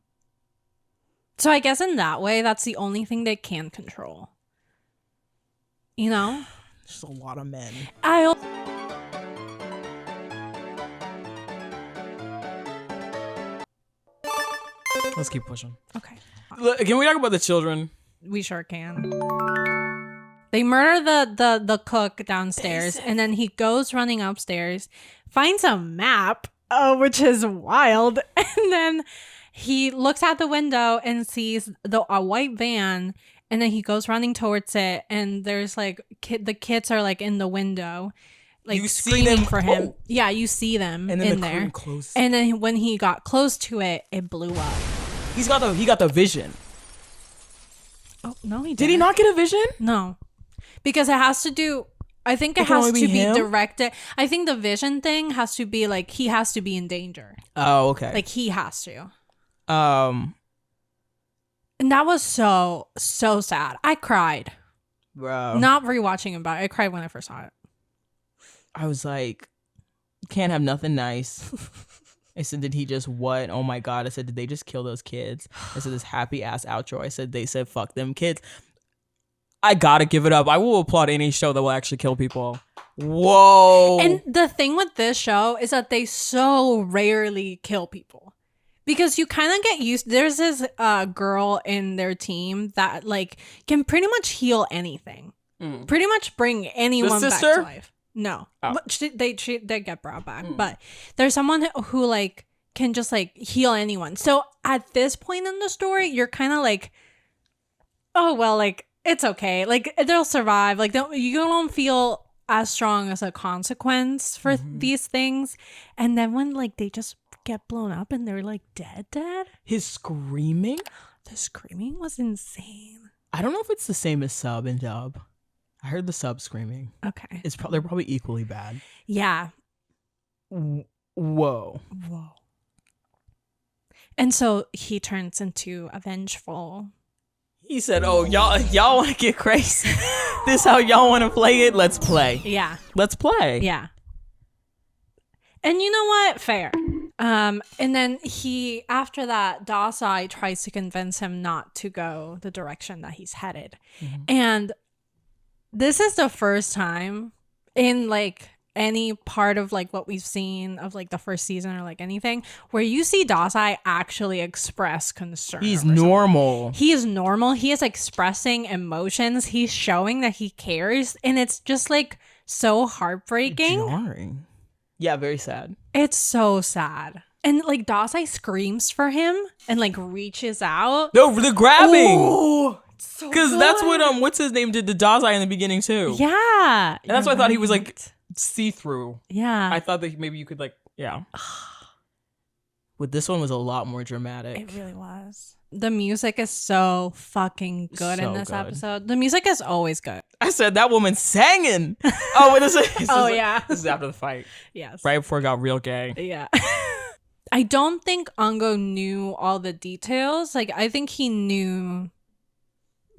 Speaker 2: So I guess in that way, that's the only thing they can control. You know?
Speaker 3: There's a lot of men. Let's keep pushing. Okay. Can we talk about the children?
Speaker 2: We sure can. They murder the cook downstairs, and then he goes running upstairs, finds a map, which is wild, and then he looks out the window and sees a white van, and then he goes running towards it, and there's like the kids are like in the window, like screaming for him. Oh. Yeah, you see them and then in there. And then when he got close to it, it blew up.
Speaker 3: He got the vision.
Speaker 2: Oh no, he didn't.
Speaker 3: Did he not get a vision?
Speaker 2: No, because it has to do. I think it has to be directed. I think the vision thing has to be like he has to be in danger. Oh, okay. Like he has to. And that was so sad. I cried. Bro. Not rewatching it, but I cried when I first saw it.
Speaker 3: I was like, you can't have nothing nice I said, did he just what? Oh my God. I said, did they just kill those kids? I said, this happy ass outro. I said, they said, fuck them kids. I gotta give it up. I will applaud any show that will actually kill people. Whoa.
Speaker 2: And the thing with this show is that they so rarely kill people. Because you kind of get used. There's this girl in their team that like can pretty much heal anything. Pretty much bring anyone back to life. No. But they get brought back. But there's someone who like can just like heal anyone. So at this point in the story, you're kind of like, oh, well, like, it's okay. Like, they'll survive. Like, you don't feel as strong as a consequence for these things. And then when, like, they just get blown up and they're, like, dead.
Speaker 3: His screaming?
Speaker 2: The screaming was insane.
Speaker 3: I don't know if it's the same as sub and dub. I heard the sub screaming.
Speaker 2: Okay.
Speaker 3: They're probably equally bad.
Speaker 2: Yeah.
Speaker 3: Whoa.
Speaker 2: And so he turns into a vengeful...
Speaker 3: He said, "Oh, y'all want to get crazy? This how y'all want to play it? Let's play.
Speaker 2: Yeah.
Speaker 3: Let's play.
Speaker 2: Yeah. And you know what? Fair. And then after that, Dazai tries to convince him not to go the direction that he's headed. And this is the first time in like any part of like what we've seen of like the first season or like anything where you see Dazai actually express concern.
Speaker 3: He's normal.
Speaker 2: He is normal. He is expressing emotions. He's showing that he cares. And it's just like so heartbreaking.
Speaker 3: Jarring. Yeah, very sad.
Speaker 2: It's so sad. And like Dazai screams for him and like reaches out.
Speaker 3: No, the grabbing.
Speaker 2: Ooh, so
Speaker 3: because that's what what's his name did to Dazai in the beginning too.
Speaker 2: Yeah.
Speaker 3: And that's why I thought he was like see-through.
Speaker 2: Yeah.
Speaker 3: I thought that maybe you could like, yeah. But this one was a lot more dramatic.
Speaker 2: It really was. The music is so fucking good in this
Speaker 3: good.
Speaker 2: episode. The music is always good.
Speaker 3: I said that woman singing. Oh, wait, this
Speaker 2: yeah.
Speaker 3: This is after the fight.
Speaker 2: Yes.
Speaker 3: Right before it got real gay.
Speaker 2: Yeah. I don't think Ongo knew all the details. Like, I think he knew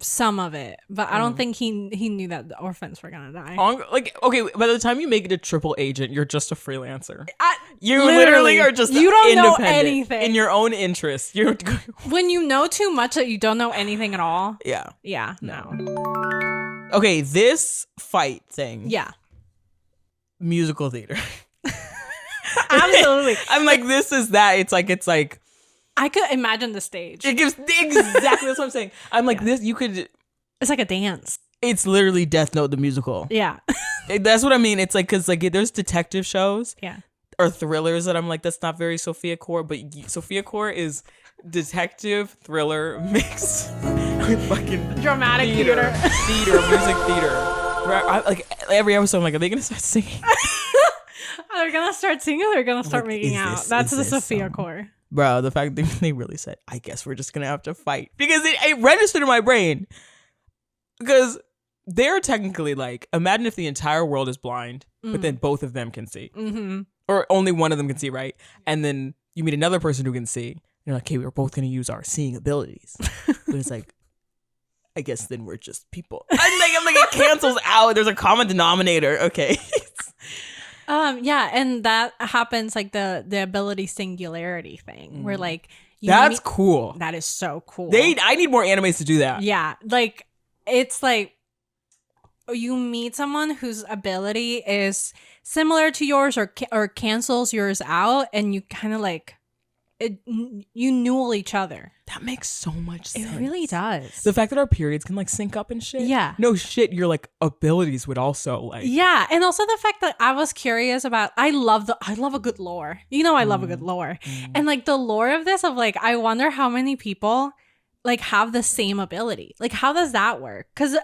Speaker 2: some of it, but I don't think he knew that the orphans were gonna die.
Speaker 3: Like, okay, by the time you make it a triple agent, you're just a freelancer. You
Speaker 2: literally
Speaker 3: are just
Speaker 2: you don't know
Speaker 3: independent
Speaker 2: anything
Speaker 3: in your own interest. You're
Speaker 2: when you know too much that you don't know anything at all.
Speaker 3: Yeah.
Speaker 2: No.
Speaker 3: Okay, this fight thing.
Speaker 2: Yeah.
Speaker 3: Musical theater.
Speaker 2: Absolutely.
Speaker 3: I'm like, this is that. It's like.
Speaker 2: I could imagine the stage.
Speaker 3: It gives exactly that's what I'm saying. I'm like this. You could.
Speaker 2: It's like a dance.
Speaker 3: It's literally Death Note the musical.
Speaker 2: Yeah.
Speaker 3: That's what I mean. It's like because like there's detective shows.
Speaker 2: Yeah.
Speaker 3: Or thrillers that I'm like that's not very Sofiacore, but Sofiacore is detective thriller mixed with fucking
Speaker 2: dramatic
Speaker 3: music theater. Where like every episode, I'm like, are they gonna start singing?
Speaker 2: They're gonna start singing. Or they're gonna start making out. That's the Sofiacore.
Speaker 3: Bro, the fact that they really said, I guess we're just gonna have to fight. Because it registered in my brain. Because they're technically like, imagine if the entire world is blind, but then both of them can see.
Speaker 2: Mm-hmm.
Speaker 3: Or only one of them can see, right? And then you meet another person who can see. And you're like, okay, we're both gonna use our seeing abilities. But it's like, I guess then we're just people. I'm like, it cancels out. There's a common denominator. Okay.
Speaker 2: Yeah, and that happens like the ability singularity thing where like
Speaker 3: that's cool.
Speaker 2: That is so cool.
Speaker 3: I need more animes to do that.
Speaker 2: Yeah, like it's like you meet someone whose ability is similar to yours or cancels yours out, and you kind of like you newel each other.
Speaker 3: That makes so much sense.
Speaker 2: It really does.
Speaker 3: The fact that our periods can like sync up and shit.
Speaker 2: Yeah.
Speaker 3: No shit, your like abilities would also like.
Speaker 2: Yeah, and also the fact that I was curious about. I love a good lore. You know, I love a good lore, and like the lore of this of like I wonder how many people like have the same ability. Like how does that work? Because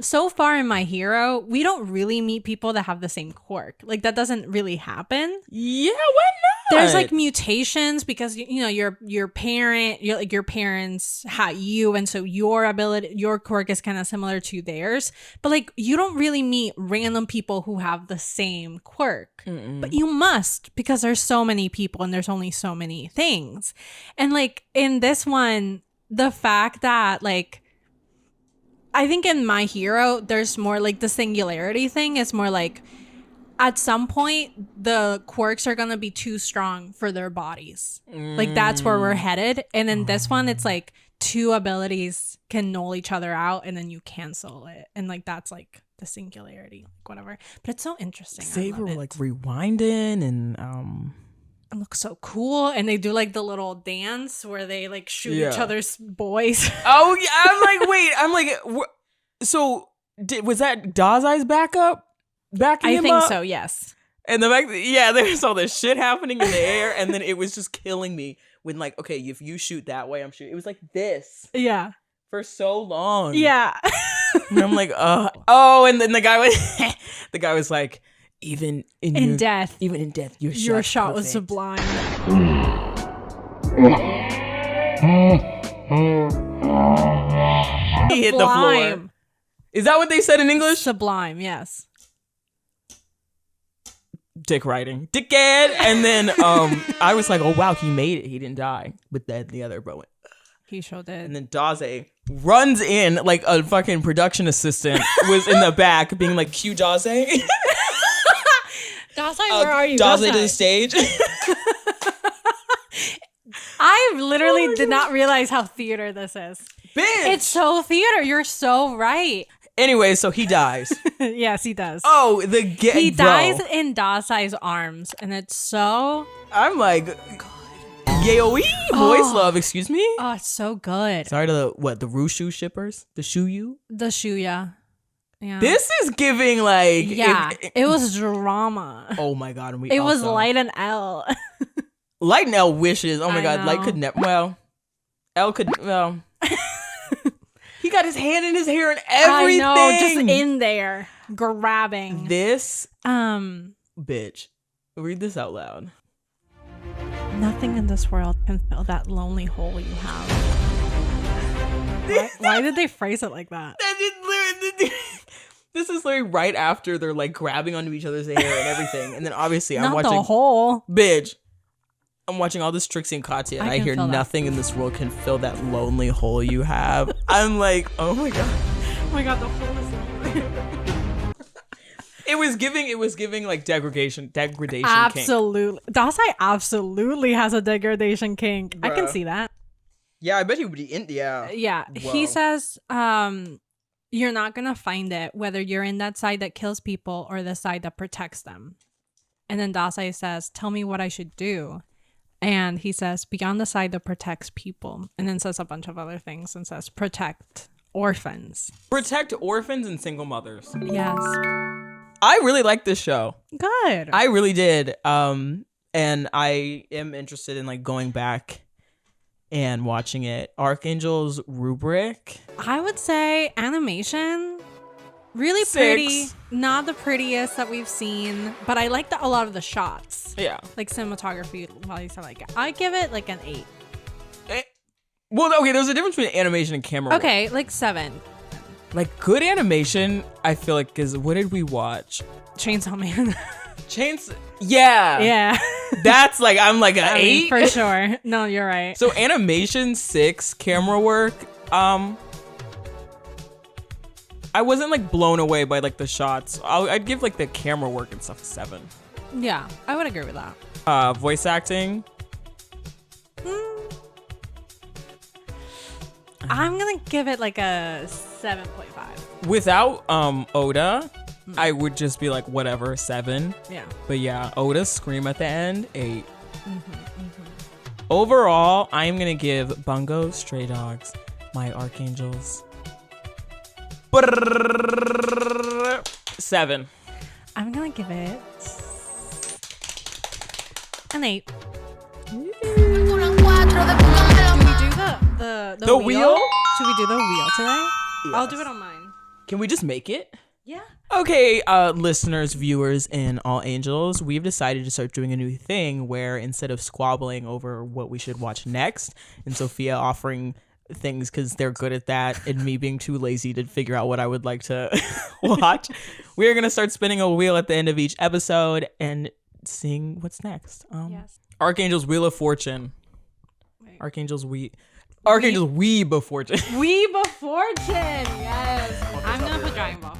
Speaker 2: so far in My Hero, we don't really meet people that have the same quirk. Like that doesn't really happen.
Speaker 3: Yeah, why not?
Speaker 2: There's like mutations because you know your parents had you, and so your quirk is kind of similar to theirs. But like you don't really meet random people who have the same quirk. But you must, because there's so many people and there's only so many things. And like in this one, the fact that like I think in My Hero there's more like the singularity thing is more like at some point the quirks are gonna be too strong for their bodies. Like that's where we're headed. And then this one, it's like 2 abilities can null each other out, and then you cancel it, and like that's like the singularity, like whatever. But it's so interesting.
Speaker 3: Saber like rewinding and
Speaker 2: It looks so cool, and they do like the little dance where they like shoot each other's boys.
Speaker 3: Oh yeah, I'm like, so was that Dazai's backup? Backing him up?
Speaker 2: So, yes.
Speaker 3: And the fact that, there's all this shit happening in the air, and then it was just killing me when, like, okay, if you shoot that way, I'm shooting. It was like this.
Speaker 2: Yeah.
Speaker 3: For so long.
Speaker 2: Yeah.
Speaker 3: And I'm like, and then the guy was like, even in death, your shot was
Speaker 2: sublime.
Speaker 3: He hit the floor. Is that what they said in English?
Speaker 2: Sublime, yes.
Speaker 3: Dick writing. Dickhead. And then I was like, oh wow, he made it. He didn't die. But then the other bro went.
Speaker 2: He sure did.
Speaker 3: And then Dazai runs in like a fucking production assistant was in the back being like, cue Dazai.
Speaker 2: Dazai, where are you?
Speaker 3: Dazai to the stage.
Speaker 2: I literally did not realize how theater this is.
Speaker 3: Bitch.
Speaker 2: It's so theater. You're so right.
Speaker 3: Anyway, so he dies.
Speaker 2: Yes, he does.
Speaker 3: Oh,
Speaker 2: he dies in Dazai's arms, and it's so.
Speaker 3: I'm like, yaoi voice love. Excuse me.
Speaker 2: Oh, it's so good.
Speaker 3: Sorry to the Rushu shippers, the Shuyu,
Speaker 2: the Chuuya. Yeah.
Speaker 3: This is giving like
Speaker 2: it was drama.
Speaker 3: Oh my god, and
Speaker 2: it was Light and L.
Speaker 3: Light and L wishes. Oh my god,
Speaker 2: know.
Speaker 3: Light could never. Well, L could. Well. He got his hand in his hair and everything.
Speaker 2: I know, just in there, grabbing.
Speaker 3: This bitch. Read this out loud.
Speaker 2: Nothing in this world can fill that lonely hole you have. Why did they phrase it like that?
Speaker 3: This is literally right after they're like grabbing onto each other's hair and everything, and then obviously I'm
Speaker 2: Not
Speaker 3: watching
Speaker 2: the hole.
Speaker 3: Bitch. I'm watching all this Trixie and Katya, and I hear nothing in this world can fill that lonely hole you have. I'm like, oh my god.
Speaker 2: Oh my god, the hole is lonely.
Speaker 3: It was giving like degradation
Speaker 2: absolutely.
Speaker 3: kink.
Speaker 2: Dazai absolutely has a degradation kink. Bruh. I can see that.
Speaker 3: Yeah, I bet he would be in. Yeah.
Speaker 2: Yeah. Whoa. He says, you're not gonna find it whether you're in that side that kills people or the side that protects them. And then Dazai says, tell me what I should do. And he says, be on the side that protects people. And then says a bunch of other things and says, protect orphans.
Speaker 3: Protect orphans and single mothers.
Speaker 2: Yes.
Speaker 3: I really like this show.
Speaker 2: Good.
Speaker 3: I really did. And I am interested in like going back and watching it. Archangel's rubric.
Speaker 2: I would say animation. Really
Speaker 3: 6.
Speaker 2: pretty. Not the prettiest that we've seen, but I like a lot of the shots.
Speaker 3: Yeah.
Speaker 2: Like cinematography. I give it like an 8.
Speaker 3: Well, okay, there's a difference between animation and camera work.
Speaker 2: Okay, like 7.
Speaker 3: Like good animation, I feel like is what did we watch?
Speaker 2: Chainsaw Man.
Speaker 3: Yeah.
Speaker 2: Yeah.
Speaker 3: That's like I'm like an 8
Speaker 2: for sure. No, you're right.
Speaker 3: So animation 6, camera work. I wasn't like blown away by like the shots. I'd give like the camera work and stuff a 7.
Speaker 2: Yeah, I would agree with that.
Speaker 3: Voice acting.
Speaker 2: I'm gonna give it like a 7.5.
Speaker 3: Without Oda, I would just be like whatever, 7.
Speaker 2: Yeah.
Speaker 3: But yeah, Oda's scream at the end, 8. Overall, I'm gonna give Bungo Stray Dogs, my Archangels, 7.
Speaker 2: I'm gonna give it an 8. Should we do the wheel? Should we do the wheel today? Yes. I'll do it on mine.
Speaker 3: Can we just make it?
Speaker 2: Yeah.
Speaker 3: Okay, listeners, viewers, and all angels, we've decided to start doing a new thing where instead of squabbling over what we should watch next, and Sophia offering things because they're good at that, and me being too lazy to figure out what I would like to watch, we're going to start spinning a wheel at the end of each episode and seeing what's next.
Speaker 2: Yes.
Speaker 3: Archangel's Wheel of Fortune. Wait. Archangel's Weeb of Fortune.
Speaker 2: Weeb of Fortune. Yes. I'm gonna put Dragon Ball.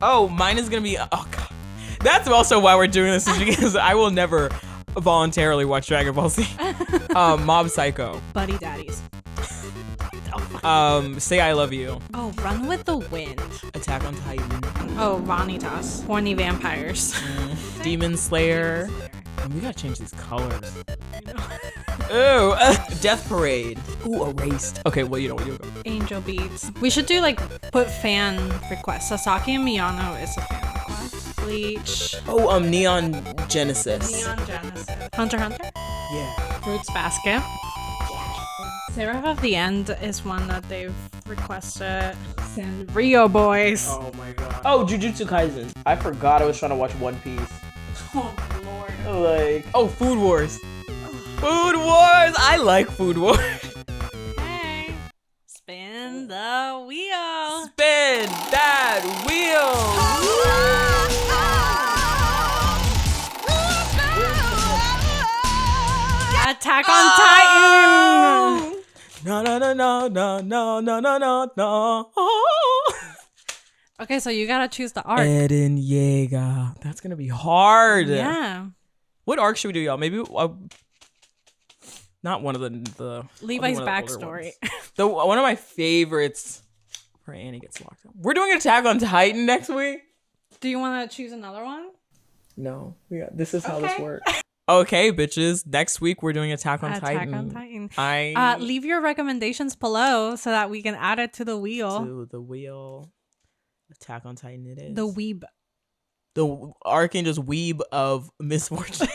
Speaker 3: Oh, mine is gonna be. Oh god. That's also why we're doing this, is because I will never voluntarily watch Dragon Ball Z. Mob Psycho.
Speaker 2: Buddy Daddies.
Speaker 3: Say I Love You.
Speaker 2: Oh, Run with the Wind.
Speaker 3: Attack on Titan.
Speaker 2: Oh, Vanitas. Horny Vampires.
Speaker 3: Demon Slayer. And we gotta change these colors. Ooh, Death Parade. Ooh, Erased. Okay, well, you know what you go.
Speaker 2: Angel Beats. We should do like put fan requests. Sasaki and Miyano is a fan request. Bleach.
Speaker 3: Oh, Neon Genesis.
Speaker 2: Neon Genesis. Hunter x Hunter.
Speaker 3: Yeah.
Speaker 2: Fruits Basket. Seraph of the End is one that they've requested. Sanrio Boys.
Speaker 3: Oh my god. Oh, Jujutsu Kaisen. I forgot I was trying to watch One Piece.
Speaker 2: Oh lord.
Speaker 3: Like, oh, Food Wars. Food Wars. I like Food Wars.
Speaker 2: Hey. Spin the wheel.
Speaker 3: Spin that wheel.
Speaker 2: Attack on Titan.
Speaker 3: No, no, no, no, no, no, no, no, no, no.
Speaker 2: Okay, so you gotta choose the arc.
Speaker 3: Eren Yeager. That's gonna be hard.
Speaker 2: Yeah.
Speaker 3: What arc should we do, y'all? Maybe not one of the
Speaker 2: Levi's
Speaker 3: one of the older
Speaker 2: backstory.
Speaker 3: ones. One of my favorites where Annie gets locked up. We're doing Attack on Titan next week.
Speaker 2: Do you want to choose another one?
Speaker 3: No, this is how this works. Okay, bitches. Next week we're doing Attack on Titan.
Speaker 2: Attack on Titan. Leave your recommendations below so that we can add it to the wheel.
Speaker 3: To the wheel. Attack on Titan it is.
Speaker 2: The Weeb.
Speaker 3: The Archangel's Weeb of Misfortune.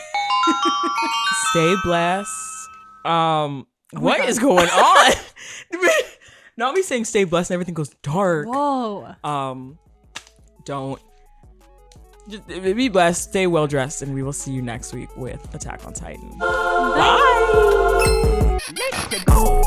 Speaker 3: Stay blessed. What is going on? Not me saying stay blessed and everything goes dark.
Speaker 2: Whoa.
Speaker 3: Don't. Just be blessed, stay well dressed, and we will see you next week with Attack on Titan.
Speaker 2: Bye.
Speaker 4: Let's go.